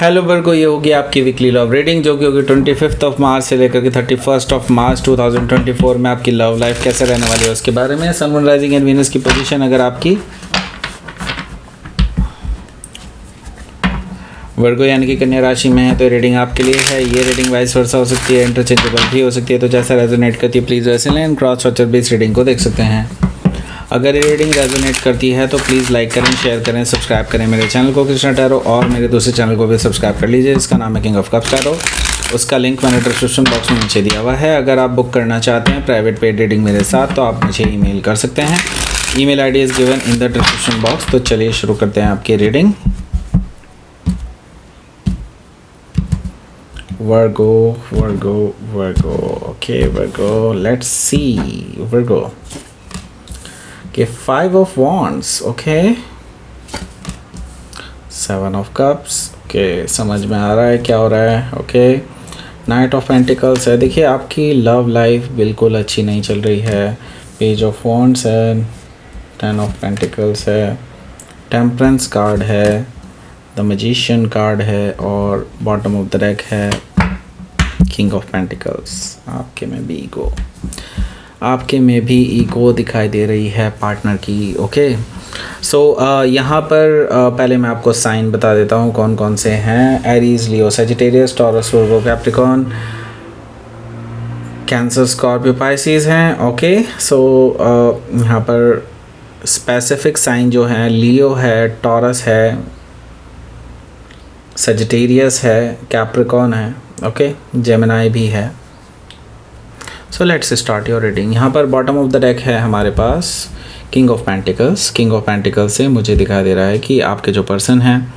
Hello वर्गो, ये होगी आपकी वीकली लव रीडिंग जो कि होगी 25 ऑफ मार्च से लेकर के 31 ऑफ मार्च 2024 में आपकी लव लाइफ कैसे रहने वाली है उसके बारे में। सन, मून, राइजिंग एंड वीनस की पोजीशन अगर आपकी वर्गो यानी कि कन्या राशि में है तो रीडिंग आपके लिए है। ये रीडिंग वाइस वर्सा हो सकती है, इंटरचेंजेबल भी हो सकती है, तो जैसा रेजोनेट करती है प्लीज़ वैसे लें। क्रॉस स्ट्रक्चर बेस्ड रीडिंग को देख सकते हैं। अगर ये रीडिंग रेजोनेट करती है तो प्लीज़ लाइक करें, शेयर करें, सब्सक्राइब करें मेरे चैनल को कृष्णा टैरो, और मेरे दूसरे चैनल को भी सब्सक्राइब कर लीजिए। इसका नाम है किंग ऑफ कप्स टैरो। उसका लिंक मैंने डिस्क्रिप्शन बॉक्स में नीचे दिया हुआ है। अगर आप बुक करना चाहते हैं प्राइवेट पेड रीडिंग मेरे साथ तो आप मुझे ईमेल कर सकते हैं। Email ID is given in the description box. तो चलिए शुरू करते हैं आपकी reading. Virgo, Virgo, Virgo. Okay, Virgo. Let's see. Virgo. Okay, 5 of Wands. Okay. 7 of Cups. Okay, समझ में आ रहा है क्या हो रहा है। Okay. Knight of Pentacles है। देखिए आपकी लव लाइफ बिल्कुल अच्छी नहीं चल रही है। Page of Wands है। 10 of Pentacles है। Temperance कार्ड है। द मैजिशियन कार्ड है और बॉटम ऑफ द डेक है किंग ऑफ पेंटिकल्स। आपके में भी ईगो दिखाई दे रही है पार्टनर की। ओके, सो यहाँ पर पहले मैं आपको साइन बता देता हूँ कौन कौन से हैं। एरीज, लियो, सजिटेरियस, टॉरस, वर्गो, कैप्रिकॉर्न, कैंसर, स्कॉर्पियो, पाइसिस हैं। ओके, सो यहाँ पर स्पेसिफिक साइन जो हैं लियो है, टॉरस है, सजिटेरियस है, कैप्रिकॉर्न है, ओके, जेमिनाई भी है। So let's start your reading. यहाँ पर बॉटम ऑफ द डेक है हमारे पास king of pentacles. King of pentacles से मुझे दिखाई दे रहा है कि आपके जो पर्सन हैं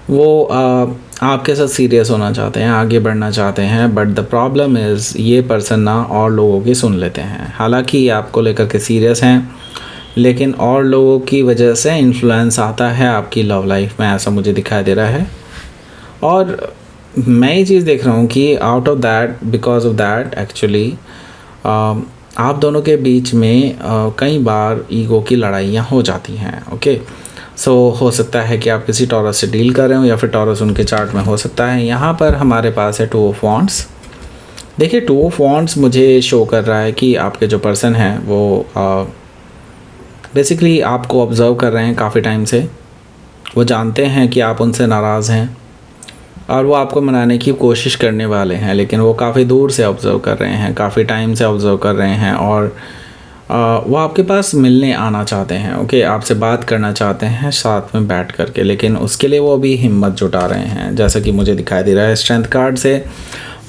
वो आपके साथ सीरियस होना चाहते हैं, आगे बढ़ना चाहते हैं, बट द प्रॉब्लम इज़ ये पर्सन ना और लोगों की सुन लेते हैं। हालांकि आपको लेकर के सीरियस हैं लेकिन और लोगों की वजह से इन्फ्लुएंस आता है आपकी लव लाइफ में, ऐसा मुझे दिखाई दे रहा है। और मैं ये चीज़ देख रहा हूँ कि out of that, because of that actually आप दोनों के बीच में कई बार ईगो की लड़ाइयाँ हो जाती हैं। ओके, सो हो सकता है कि आप किसी टॉरस से डील कर रहे हो या फिर टॉरस उनके चार्ट में हो सकता है। यहाँ पर हमारे पास है 2 ऑफ वॉन्ड्स। देखिए 2 ऑफ वॉन्ड्स मुझे शो कर रहा है कि आपके जो पर्सन हैं वो बेसिकली आपको ऑब्ज़र्व कर रहे हैं काफ़ी टाइम से। वो जानते हैं कि आप उनसे नाराज़ हैं और वो आपको मनाने की कोशिश करने वाले हैं, लेकिन वो काफ़ी दूर से ऑब्ज़र्व कर रहे हैं, काफ़ी टाइम से ऑब्ज़र्व कर रहे हैं और वो आपके पास मिलने आना चाहते हैं। ओके, आपसे बात करना चाहते हैं साथ में बैठ करके, लेकिन उसके लिए वो अभी हिम्मत जुटा रहे हैं। जैसा कि मुझे दिखाई दे रहा है स्ट्रेंथ कार्ड से,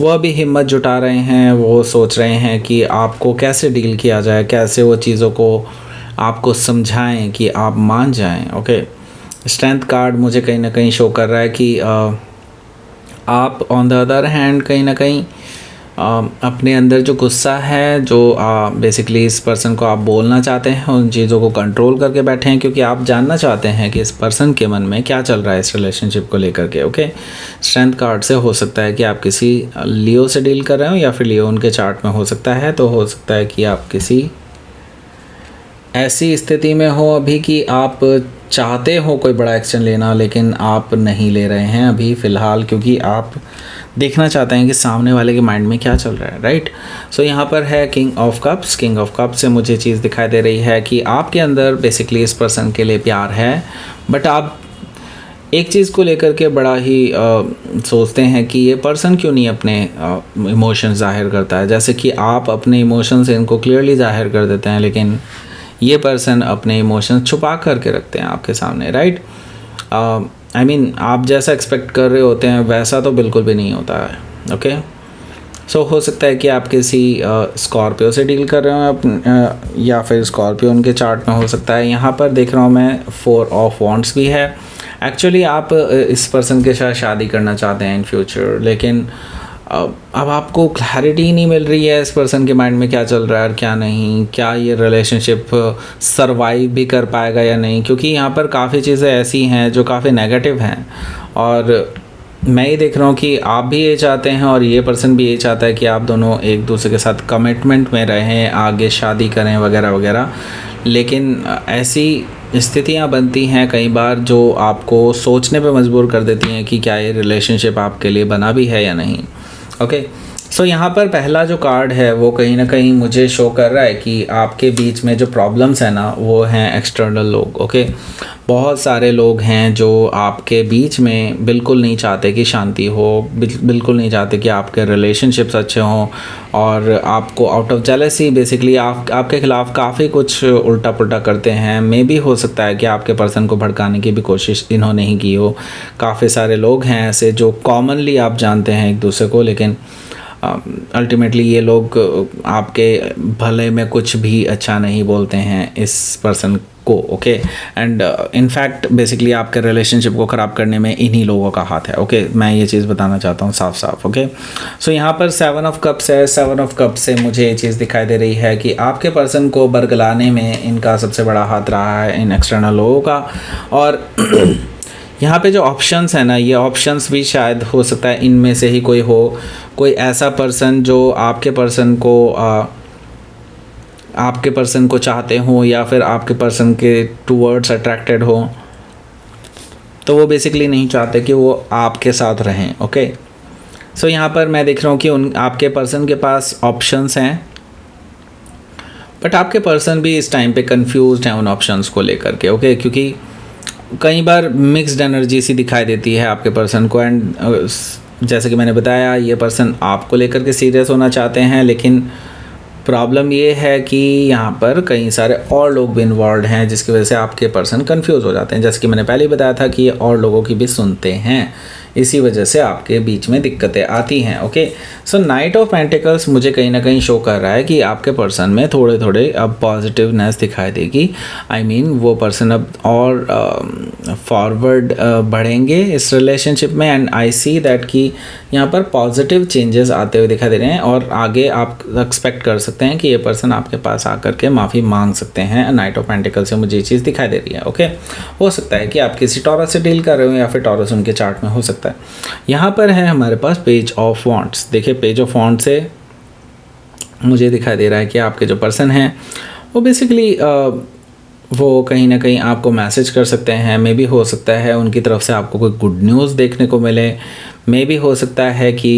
वो अभी हिम्मत जुटा रहे हैं। वो सोच रहे हैं कि आपको कैसे डील किया जाए, कैसे वो चीज़ों को आपको समझाएं कि आप मान जाएं। ओके, स्ट्रेंथ कार्ड मुझे कहीं ना कहीं शो कर रहा है कि आप ऑन द अदर हैंड कहीं ना कहीं अपने अंदर जो गुस्सा है, जो बेसिकली इस पर्सन को आप बोलना चाहते हैं, उन चीज़ों को कंट्रोल करके बैठे हैं क्योंकि आप जानना चाहते हैं कि इस पर्सन के मन में क्या चल रहा है इस रिलेशनशिप को लेकर के। ओके, स्ट्रेंथ कार्ड से हो सकता है कि आप किसी लियो से डील कर रहे हो या फिर लियो उनके चार्ट में हो सकता है। तो हो सकता है कि आप किसी ऐसी स्थिति में हो अभी कि आप चाहते हो कोई बड़ा एक्शन लेना लेकिन आप नहीं ले रहे हैं अभी फ़िलहाल, क्योंकि आप देखना चाहते हैं कि सामने वाले के माइंड में क्या चल रहा है। राइट, सो यहाँ पर है king of cups. King of cups से मुझे चीज़ दिखाई दे रही है कि आपके अंदर बेसिकली इस पर्सन के लिए प्यार है, बट आप एक चीज़ को लेकर के बड़ा ही सोचते हैं कि ये पर्सन क्यों नहीं अपने इमोशंस जाहिर करता है। जैसे कि आप अपने इमोशंस इनको क्लियरली जाहिर कर देते हैं लेकिन ये पर्सन अपने इमोशंस छुपा करके रखते हैं आपके सामने। राइट, आई मीन आप जैसा एक्सपेक्ट कर रहे होते हैं वैसा तो बिल्कुल भी नहीं होता है। ओके, सो हो सकता है कि आप किसी स्कॉर्पियो से डील कर रहे हो या फिर स्कॉर्पियो उनके चार्ट में हो सकता है। यहाँ पर देख रहा हूँ मैं 4 ऑफ वॉन्ड्स भी है। एक्चुअली आप इस पर्सन के साथ शादी करना चाहते हैं इन फ्यूचर, लेकिन अब आपको क्लैरिटी नहीं मिल रही है इस पर्सन के माइंड में क्या चल रहा है और क्या नहीं, क्या ये रिलेशनशिप सरवाइव भी कर पाएगा या नहीं, क्योंकि यहाँ पर काफ़ी चीज़ें ऐसी हैं जो काफ़ी नेगेटिव हैं। और मैं ये देख रहा हूँ कि आप भी ये चाहते हैं और ये पर्सन भी ये चाहता है कि आप दोनों एक दूसरे के साथ कमिटमेंट में रहें, आगे शादी करें वगैरह वगैरह, लेकिन ऐसी स्थितियाँ बनती हैं कई बार जो आपको सोचने पे मजबूर कर देती हैं कि क्या ये रिलेशनशिप आपके लिए बना भी है या नहीं। ओके, सो यहाँ पर पहला जो कार्ड है वो कहीं ना कहीं मुझे शो कर रहा है कि आपके बीच में जो प्रॉब्लम्स है ना वो हैं एक्सटर्नल लोग। ओके, बहुत सारे लोग हैं जो आपके बीच में बिल्कुल नहीं चाहते कि शांति हो, बिल्कुल नहीं चाहते कि आपके रिलेशनशिप्स अच्छे हों, और आपको आउट ऑफ जेलसी बेसिकली आपके ख़िलाफ़ काफ़ी कुछ उल्टा पुल्टा करते हैं। मे भी हो सकता है कि आपके पर्सन को भड़काने की भी कोशिश इन्होंने ही की हो। काफ़ी सारे लोग हैं ऐसे जो कॉमनली आप जानते हैं एक दूसरे को, लेकिन अल्टीमेटली ये लोग आपके भले में कुछ भी अच्छा नहीं बोलते हैं इस पर्सन को। ओके, एंड इनफैक्ट बेसिकली आपके रिलेशनशिप को ख़राब करने में इन्हीं लोगों का हाथ है। ओके, मैं ये चीज़ बताना चाहता हूँ साफ साफ। ओके, सो यहाँ पर 7 ऑफ कप्स है। 7 ऑफ कप्स से मुझे ये चीज़ दिखाई दे रही है कि आपके पर्सन को बरगलाने में इनका सबसे बड़ा हाथ रहा है, इन एक्सटर्नल लोगों का। और यहाँ पे जो ऑप्शंस है ना, ये ऑप्शंस भी शायद हो सकता है इनमें से ही कोई हो, कोई ऐसा पर्सन जो आपके पर्सन को चाहते हो या फिर आपके पर्सन के टूवर्ड्स अट्रैक्टेड हो, तो वो बेसिकली नहीं चाहते कि वो आपके साथ रहें। ओके, सो यहाँ पर मैं देख रहा हूँ कि आपके पर्सन के पास ऑप्शंस हैं, बट आपके पर्सन भी इस टाइम पे कंफ्यूज्ड हैं उन ऑप्शंस को लेकर के। ओके, क्योंकि कई बार मिक्स्ड एनर्जी सी दिखाई देती है आपके पर्सन को, एंड जैसे कि मैंने बताया ये पर्सन आपको लेकर के सीरियस होना चाहते हैं, लेकिन प्रॉब्लम ये है कि यहाँ पर कई सारे और लोग भी इन्वॉल्व हैं जिसकी वजह से आपके पर्सन कंफ्यूज हो जाते हैं। जैसे कि मैंने पहले ही बताया था कि ये और लोगों की भी सुनते हैं, इसी वजह से आपके बीच में दिक्कतें आती हैं। Okay, so night of pentacles मुझे कहीं ना कहीं शो कर रहा है कि आपके पर्सन में थोड़े थोड़े अब पॉजिटिवनेस दिखाई देगी। आई मीन वो पर्सन अब और फॉरवर्ड बढ़ेंगे इस रिलेशनशिप में, एंड आई सी दैट कि यहाँ पर पॉजिटिव चेंजेस आते हुए दिखाई दे रहे हैं, और आगे आप एक्सपेक्ट कर सकते हैं कि ये पर्सन आपके पास आकर के माफ़ी मांग सकते हैं। नाइट ऑफ पेंटिकल से मुझे ये चीज़ दिखाई दे रही है। ओके, हो सकता है कि आप किसी टॉरस से डील कर रहे हो या फिर टॉरस उनके चार्ट में हो सकता है। यहाँ पर है हमारे पास पेज ऑफ वॉन्ड्स। देखिए, पेज ऑफ वॉन्ड से मुझे दिखाई दे रहा है कि आपके जो पर्सन हैं वो बेसिकली वो कहीं ना कहीं आपको मैसेज कर सकते हैं। मे भी हो सकता है उनकी तरफ से आपको कोई गुड न्यूज़ देखने को मिले। मे भी हो सकता है कि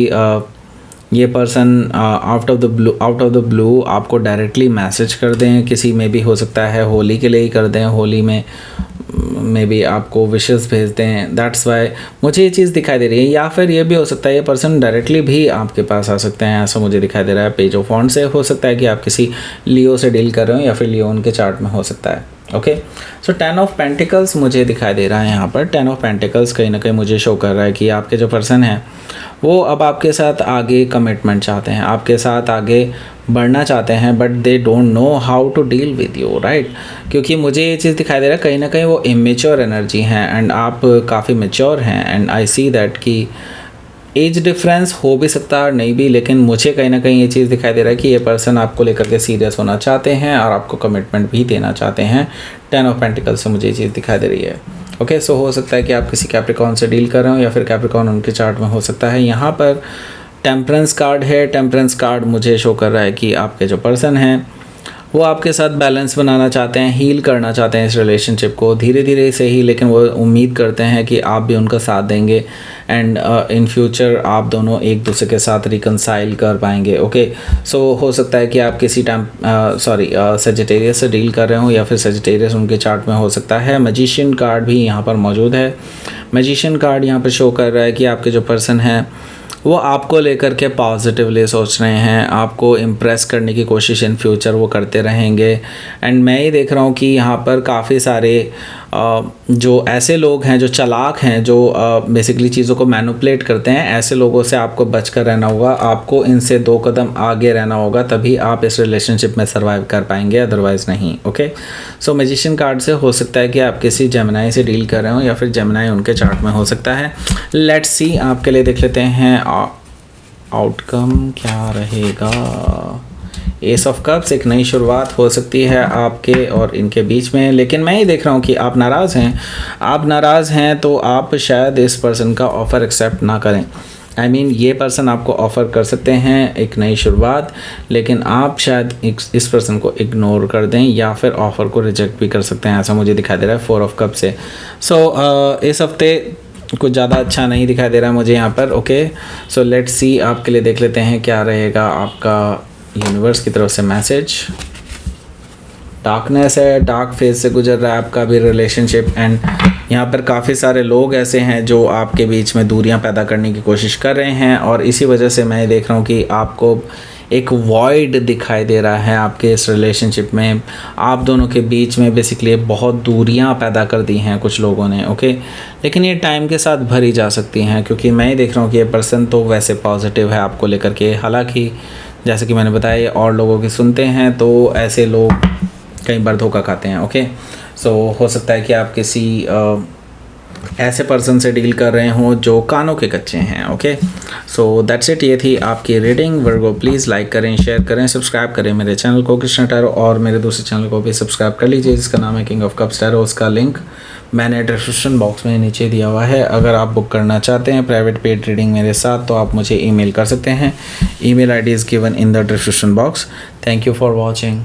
ये person out of the blue आपको डायरेक्टली मैसेज कर दें किसी, में भी हो सकता है होली के लिए ही कर दें, होली में मे बी आपको विशेस भेज दें। दैट्स वाई मुझे ये चीज़ दिखाई दे रही है। या फिर ये भी हो सकता है ये पर्सन डायरेक्टली भी आपके पास आ सकते हैं, ऐसा मुझे दिखाई दे रहा है। पेज ऑफ वॉन्ड से हो सकता है कि आप किसी लियो से डील कर रहे हो या फिर लियो उनके चार्ट में हो सकता है। ओके, सो 10 ऑफ पेंटिकल्स मुझे दिखाई दे रहा है यहाँ पर। 10 ऑफ पेंटिकल्स कहीं ना कहीं मुझे शो कर रहा है कि आपके जो पर्सन हैं वो अब आपके साथ आगे कमिटमेंट चाहते हैं, आपके साथ आगे बढ़ना चाहते हैं, but they don't know how to deal with you, right. क्योंकि मुझे ये चीज़ दिखाई दे रहा है कहीं ना कहीं वो इमेच्योर एनर्जी हैं एंड आप काफ़ी मेच्योर हैं, एंड आई सी दैट कि एज डिफरेंस हो भी सकता है और नहीं भी, लेकिन मुझे कहीं ना कहीं ये चीज़ दिखाई दे रहा है कि ये पर्सन आपको लेकर के सीरियस होना चाहते हैं और आपको कमिटमेंट भी देना चाहते हैं। 10 ऑफ पेंटिकल्स से मुझे ये चीज़ दिखाई दे रही है। ओके, सो हो सकता है कि आप किसी कैप्रिकॉर्न से डील कर रहे हो या फिर कैप्रिकॉर्न उनके चार्ट में हो सकता है। यहाँ पर टेम्परेंस कार्ड है। टेम्परेंस कार्ड मुझे शो कर रहा है कि आपके जो पर्सन हैं वो आपके साथ बैलेंस बनाना चाहते हैं, हील करना चाहते हैं इस रिलेशनशिप को, धीरे धीरे से ही, लेकिन वो उम्मीद करते हैं कि आप भी उनका साथ देंगे एंड इन फ्यूचर आप दोनों एक दूसरे के साथ रिकनसाइल कर पाएंगे। ओके, सो हो सकता है कि आप किसी टाइम सेजिटेरियस से डील कर रहे हो या फिर सेजिटेरियस उनके चार्ट में हो सकता है। मैजिशियन कार्ड भी यहाँ पर मौजूद है। मैजिशियन कार्ड यहाँ पर शो कर रहा है कि आपके जो पर्सन हैं वो आपको लेकर के पॉजिटिवली सोच रहे हैं, आपको इम्प्रेस करने की कोशिश इन फ्यूचर वो करते रहेंगे। एंड मैं ये देख रहा हूँ कि यहाँ पर काफ़ी सारे जो ऐसे लोग हैं जो चालाक हैं, जो बेसिकली चीज़ों को मैनिपुलेट करते हैं, ऐसे लोगों से आपको बचकर रहना होगा। आपको इनसे 2 कदम आगे रहना होगा, तभी आप इस रिलेशनशिप में सर्वाइव कर पाएंगे, अदरवाइज़ नहीं। ओके, सो मैजिशियन कार्ड से हो सकता है कि आप किसी जेमिनाई से डील कर रहे हो या फिर जेमिनाई उनके चार्ट में हो सकता है। लेट्स सी, आपके लिए देख लेते हैं आउटकम क्या रहेगा। एस ऑफ कप्स, एक नई शुरुआत हो सकती है आपके और इनके बीच में, लेकिन मैं ये देख रहा हूँ कि आप नाराज़ हैं। आप नाराज़ हैं तो आप शायद इस पर्सन का ऑफ़र एक्सेप्ट ना करें। आई मीन ये पर्सन आपको ऑफ़र कर सकते हैं एक नई शुरुआत, लेकिन आप शायद इस पर्सन को इग्नोर कर दें या फिर ऑफ़र को रिजेक्ट भी कर सकते हैं, ऐसा मुझे दिखाई दे रहा है 4 ऑफ कप से। सो इस हफ्ते कुछ ज़्यादा अच्छा नहीं दिखाई दे रहा है मुझे यहाँ पर। ओके, सो लेट्स सी, आपके लिए देख लेते हैं क्या रहेगा आपका यूनिवर्स की तरफ से मैसेज। डार्कनेस है, डार्क फेज से गुजर रहा है आपका भी रिलेशनशिप, एंड यहाँ पर काफ़ी सारे लोग ऐसे हैं जो आपके बीच में दूरियां पैदा करने की कोशिश कर रहे हैं, और इसी वजह से मैं देख रहा हूँ कि आपको एक वॉइड दिखाई दे रहा है आपके इस रिलेशनशिप में। आप दोनों के बीच में बेसिकली बहुत दूरियां पैदा कर दी हैं कुछ लोगों ने। ओके, लेकिन ये टाइम के साथ भरी जा सकती हैं, क्योंकि मैं ही देख रहा हूँ कि ये पर्सन तो वैसे पॉजिटिव है आपको लेकर के। हालांकि जैसे कि मैंने बताया ये और लोगों की सुनते हैं, तो ऐसे लोग कई बार धोखा खाते हैं। ओके, सो हो सकता है कि आप किसी ऐसे पर्सन से डील कर रहे हों जो कानों के कच्चे हैं। ओके, सो दैट्स इट, ये थी आपकी रीडिंग। वर्गो प्लीज़ लाइक करें, शेयर करें, सब्सक्राइब करें मेरे चैनल को कृष्णा टैरो, और मेरे दूसरे चैनल को भी सब्सक्राइब कर लीजिए जिसका नाम है किंग ऑफ कप्स टैरो। उसका लिंक मैंने डिस्क्रिप्शन बॉक्स में नीचे दिया हुआ है। अगर आप बुक करना चाहते हैं प्राइवेट पेड रीडिंग मेरे साथ, तो आप मुझे ईमेल कर सकते हैं। Email ID is given in the description box. Thank you for watching.